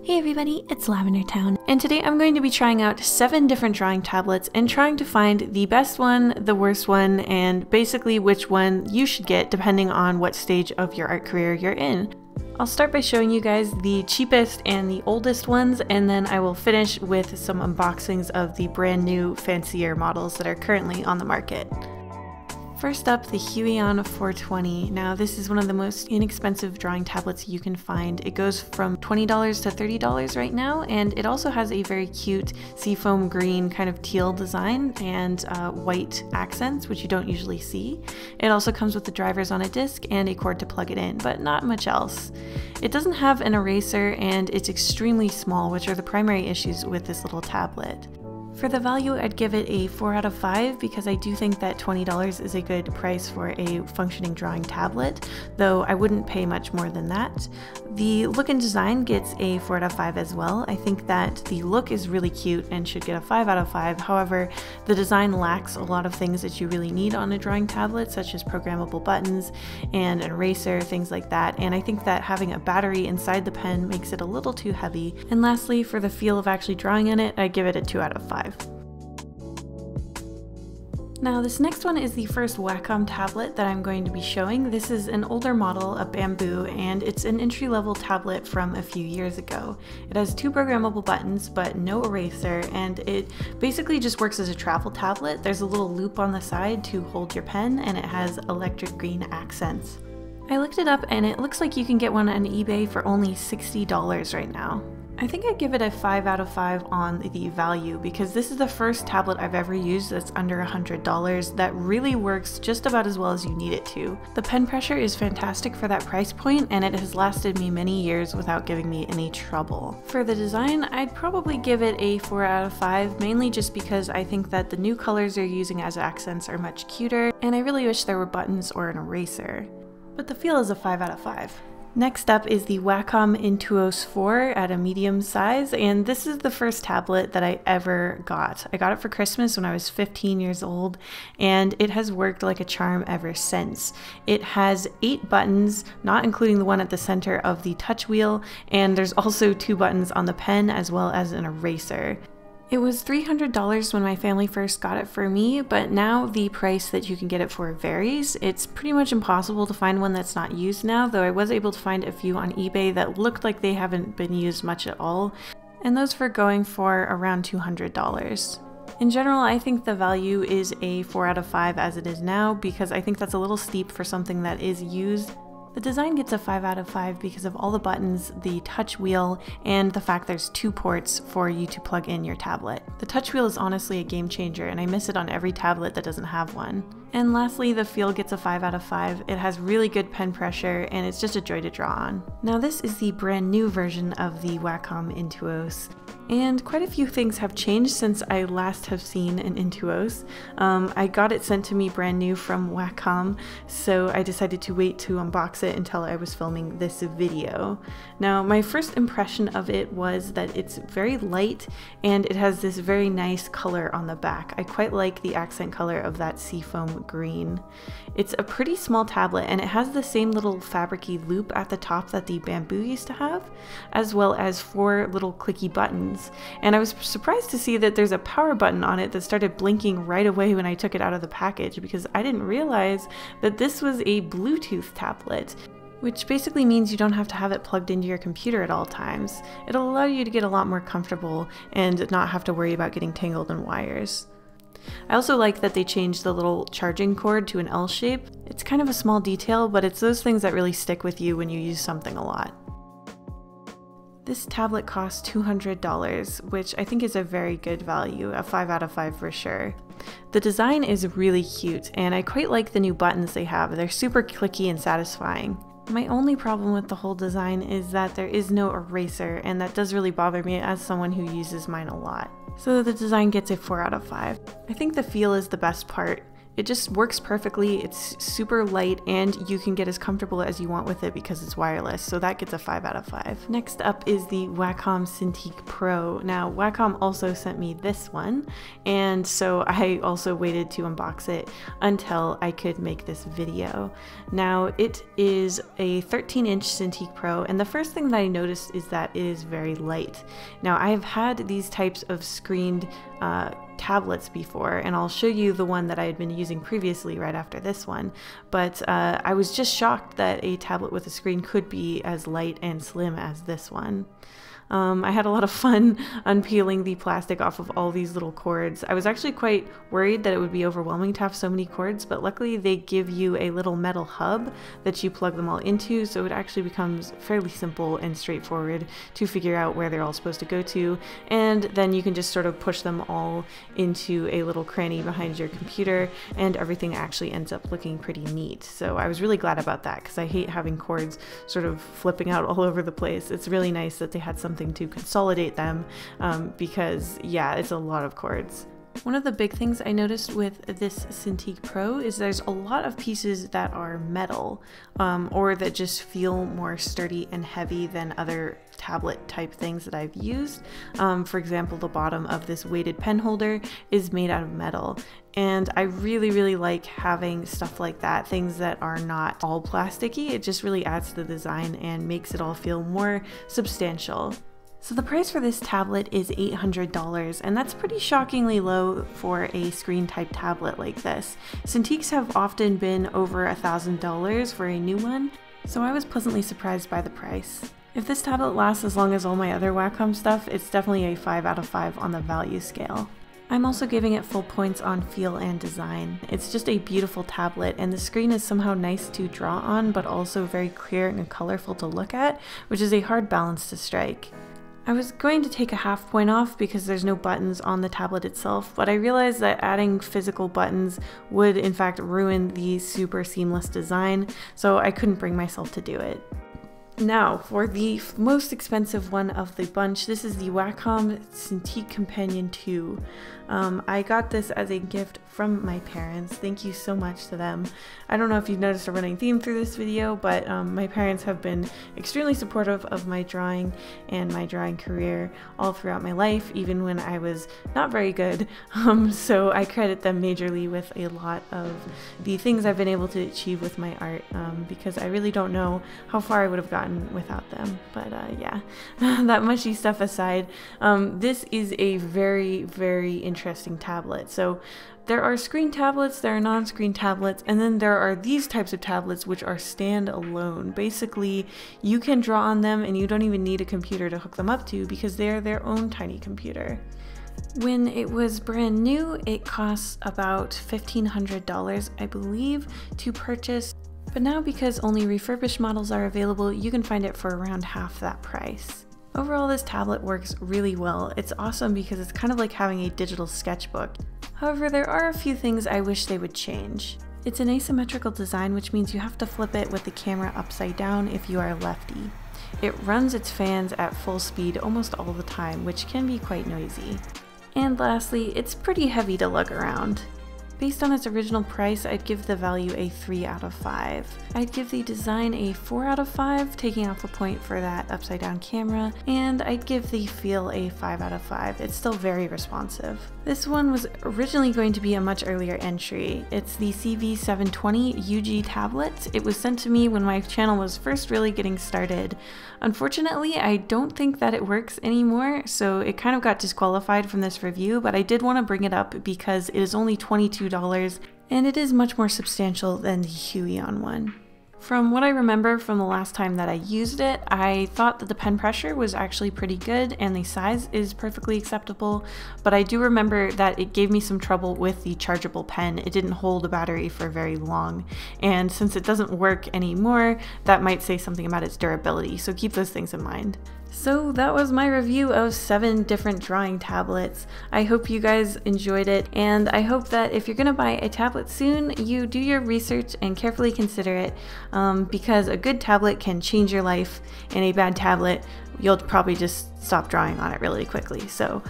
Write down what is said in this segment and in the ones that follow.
Hey everybody, it's Lavender Town, and today I'm going to be trying out 7 different drawing tablets and trying to find the best one, the worst one, and basically which one you should get depending on what stage of your art career you're in. I'll start by showing you guys the cheapest and the oldest ones, and then I will finish with some unboxings of the brand new fancier models that are currently on the market. First up, the Huion 420. Now this is one of the most inexpensive drawing tablets you can find. It goes from $20 to $30 right now, and it also has a very cute seafoam green kind of teal design and white accents, which you don't usually see. It also comes with the drivers on a disc and a cord to plug it in, but not much else. It doesn't have an eraser and it's extremely small, which are the primary issues with this little tablet. For the value, I'd give it a 4 out of 5 because I do think that $20 is a good price for a functioning drawing tablet, though I wouldn't pay much more than that. The look and design gets a 4 out of 5 as well. I think that the look is really cute and should get a 5 out of 5. However, the design lacks a lot of things that you really need on a drawing tablet, such as programmable buttons and an eraser, things like that. And I think that having a battery inside the pen makes it a little too heavy. And lastly, for the feel of actually drawing in it, I'd give it a 2 out of 5. Now this next one is the first Wacom tablet that I'm going to be showing. This is an older model, a Bamboo, and it's an entry-level tablet from a few years ago. It has 2 programmable buttons but no eraser, and it basically just works as a travel tablet. There's a little loop on the side to hold your pen, and it has electric green accents. I looked it up and it looks like you can get one on eBay for only $60 right now. I think I'd give it a 5 out of 5 on the value because this is the first tablet I've ever used that's under $100 that really works just about as well as you need it to. The pen pressure is fantastic for that price point, and it has lasted me many years without giving me any trouble. For the design, I'd probably give it a 4 out of 5, mainly just because I think that the new colors they're using as accents are much cuter, and I really wish there were buttons or an eraser. But the feel is a 5 out of 5. Next up is the Wacom Intuos 4 at a medium size, and this is the first tablet that I ever got. I got it for Christmas when I was 15 years old, and it has worked like a charm ever since. It has 8 buttons, not including the one at the center of the touch wheel, and there's also 2 buttons on the pen as well as an eraser. It was $300 when my family first got it for me, but now the price that you can get it for varies. It's pretty much impossible to find one that's not used now, though I was able to find a few on eBay that looked like they haven't been used much at all, and those were going for around $200. In general, I think the value is a 4 out of 5 as it is now because I think that's a little steep for something that is used. The design gets a 5 out of 5 because of all the buttons, the touch wheel, and the fact there's 2 ports for you to plug in your tablet. The touch wheel is honestly a game changer, and I miss it on every tablet that doesn't have one. And lastly, the feel gets a 5 out of 5. It has really good pen pressure, and it's just a joy to draw on. Now this is the brand new version of the Wacom Intuos. And quite a few things have changed since I last have seen an Intuos. I got it sent to me brand new from Wacom, so I decided to wait to unbox it until I was filming this video. Now, my first impression of it was that it's very light and it has this very nice color on the back. I quite like the accent color of that seafoam green. It's a pretty small tablet and it has the same little fabric-y loop at the top that the Bamboo used to have, as well as 4 little clicky buttons. And I was surprised to see that there's a power button on it that started blinking right away when I took it out of the package because I didn't realize that this was a Bluetooth tablet, which basically means you don't have to have it plugged into your computer at all times. It'll allow you to get a lot more comfortable and not have to worry about getting tangled in wires. I also like that they changed the little charging cord to an L shape. It's kind of a small detail, but it's those things that really stick with you when you use something a lot. This tablet costs $200, which I think is a very good value, a 5 out of 5 for sure. The design is really cute, and I quite like the new buttons they have. They're super clicky and satisfying. My only problem with the whole design is that there is no eraser, and that does really bother me as someone who uses mine a lot. So the design gets a 4 out of 5. I think the feel is the best part. It just works perfectly. It's super light and you can get as comfortable as you want with it because it's wireless. So that gets a 5 out of 5. Next up is the Wacom Cintiq Pro. Now Wacom also sent me this one, and so I also waited to unbox it until I could make this video. Now it is a 13-inch Cintiq Pro, and the first thing that I noticed is that it is very light. Now I have had these types of screened tablets before, and I'll show you the one that I had been using previously right after this one, but I was just shocked that a tablet with a screen could be as light and slim as this one. I had a lot of fun unpeeling the plastic off of all these little cords. I was actually quite worried that it would be overwhelming to have so many cords, but luckily they give you a little metal hub that you plug them all into, so it actually becomes fairly simple and straightforward to figure out where they're all supposed to go to, and then you can just sort of push them all into a little cranny behind your computer, and everything actually ends up looking pretty neat. So I was really glad about that because I hate having cords sort of flipping out all over the place. It's really nice that they had something to consolidate them because yeah, it's a lot of cords. One of the big things I noticed with this Cintiq Pro is there's a lot of pieces that are metal or that just feel more sturdy and heavy than other tablet type things that I've used. For example, the bottom of this weighted pen holder is made out of metal, and I really like having stuff like that, things that are not all plasticky. It just really adds to the design and makes it all feel more substantial. So the price for this tablet is $800, and that's pretty shockingly low for a screen type tablet like this. Cintiqs have often been over $1,000 for a new one, so I was pleasantly surprised by the price. If this tablet lasts as long as all my other Wacom stuff, it's definitely a 5 out of 5 on the value scale. I'm also giving it full points on feel and design. It's just a beautiful tablet, and the screen is somehow nice to draw on, but also very clear and colorful to look at, which is a hard balance to strike. I was going to take a half point off because there's no buttons on the tablet itself, but I realized that adding physical buttons would in fact ruin the super seamless design, so I couldn't bring myself to do it. Now, for the most expensive one of the bunch, this is the Wacom Cintiq Companion 2. I got this as a gift from my parents. Thank you so much to them. I don't know if you've noticed a running theme through this video, but my parents have been extremely supportive of my drawing and my drawing career all throughout my life, even when I was not very good. So I credit them majorly with a lot of the things I've been able to achieve with my art, because I really don't know how far I would have gotten without them. But yeah, that mushy stuff aside, this is a very interesting tablet. So there are screen tablets, there are non-screen tablets, and then there are these types of tablets which are stand-alone. Basically, you can draw on them and you don't even need a computer to hook them up to because they're their own tiny computer. When it was brand new, it costs about $1,500, I believe, to purchase. But now, because only refurbished models are available, you can find it for around half that price. Overall, this tablet works really well. It's awesome because it's kind of like having a digital sketchbook. However, there are a few things I wish they would change. It's an asymmetrical design, which means you have to flip it with the camera upside down if you are a lefty. It runs its fans at full speed almost all the time, which can be quite noisy. And lastly, it's pretty heavy to lug around. Based on its original price, I'd give the value a 3 out of 5. I'd give the design a 4 out of 5, taking off a point for that upside down camera, and I'd give the feel a 5 out of 5. It's still very responsive. This one was originally going to be a much earlier entry. It's the CV720 Ugee tablet. It was sent to me when my channel was first really getting started. Unfortunately, I don't think that it works anymore, so it kind of got disqualified from this review, but I did want to bring it up because it is only $22 and it is much more substantial than the Huion one. From what I remember from the last time that I used it, I thought that the pen pressure was actually pretty good and the size is perfectly acceptable, but I do remember that it gave me some trouble with the chargeable pen. It didn't hold a battery for very long, and since it doesn't work anymore, that might say something about its durability, so keep those things in mind. So that was my review of 7 different drawing tablets. I hope you guys enjoyed it, and I hope that if you're gonna buy a tablet soon, you do your research and carefully consider it, because a good tablet can change your life and a bad tablet you'll probably just stop drawing on it really quickly. So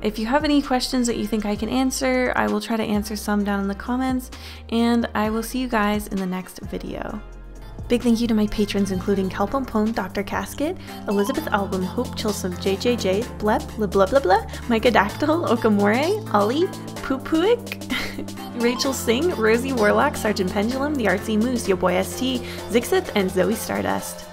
if you have any questions that you think I can answer, I will try to answer some down in the comments, and I will see you guys in the next video. Big thank you to my patrons, including Kalpompon, Dr. Casket, Elizabeth Album, Hope Chilsum, JJJ, Blep, Blah, Micah Dactyl, Okamore, Ollie, Poopuik, Rachel Singh, Rosie Warlock, Sergeant Pendulum, The Artsy Moose, Yo Boy ST, Zixith, and Zoe Stardust.